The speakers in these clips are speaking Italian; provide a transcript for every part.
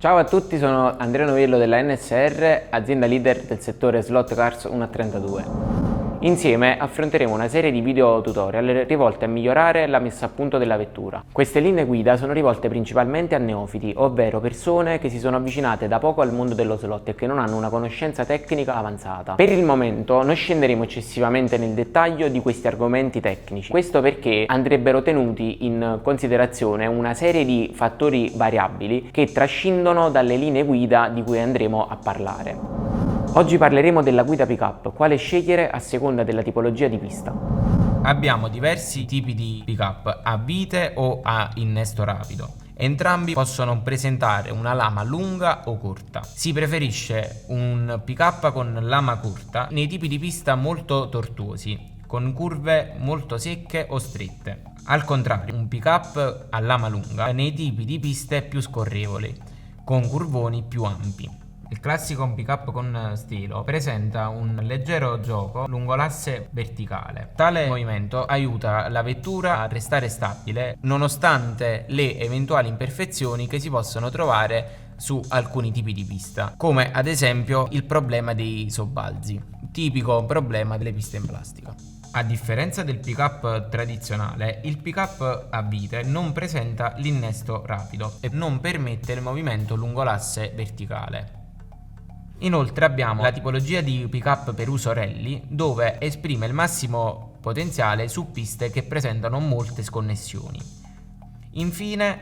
Ciao a tutti, sono Andrea Novello della NSR, azienda leader del settore slot cars 1 a 32. Insieme affronteremo una serie di video tutorial rivolte a migliorare la messa a punto della vettura. Queste linee guida sono rivolte principalmente a neofiti, ovvero persone che si sono avvicinate da poco al mondo dello slot e che non hanno una conoscenza tecnica avanzata. Per il momento non scenderemo eccessivamente nel dettaglio di questi argomenti tecnici, questo perché andrebbero tenuti in considerazione una serie di fattori variabili che trascendono dalle linee guida di cui andremo a parlare. Oggi parleremo della guida pick-up, quale scegliere a seconda della tipologia di pista. Abbiamo diversi tipi di pick-up, a vite o a innesto rapido. Entrambi possono presentare una lama lunga o corta. Si preferisce un pick-up con lama corta nei tipi di pista molto tortuosi, con curve molto secche o strette. Al contrario, un pick-up a lama lunga nei tipi di piste più scorrevoli, con curvoni più ampi. Il classico pick-up con stilo presenta un leggero gioco lungo l'asse verticale. Tale movimento aiuta la vettura a restare stabile nonostante le eventuali imperfezioni che si possono trovare su alcuni tipi di pista, come ad esempio il problema dei sobbalzi, tipico problema delle piste in plastica. A differenza del pick-up tradizionale, il pick-up a vite non presenta l'innesto rapido e non permette il movimento lungo l'asse verticale. Inoltre abbiamo la tipologia di pick-up per uso rally, dove esprime il massimo potenziale su piste che presentano molte sconnessioni. Infine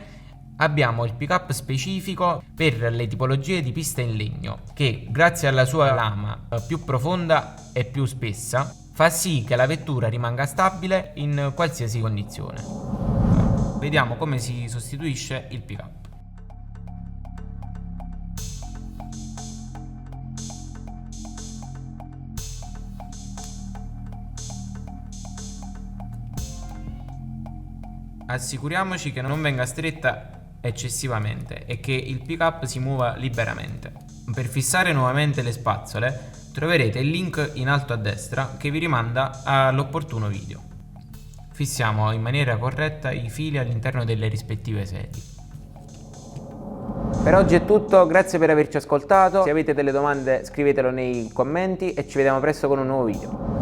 abbiamo il pick-up specifico per le tipologie di piste in legno, che grazie alla sua lama più profonda e più spessa fa sì che la vettura rimanga stabile in qualsiasi condizione. Vediamo come si sostituisce il pick-up. Assicuriamoci che non venga stretta eccessivamente e che il pick-up si muova liberamente. Per fissare nuovamente le spazzole troverete il link in alto a destra che vi rimanda all'opportuno video. Fissiamo in maniera corretta i fili all'interno delle rispettive sedie. Per oggi è tutto, grazie per averci ascoltato, se avete delle domande scrivetelo nei commenti e ci vediamo presto con un nuovo video.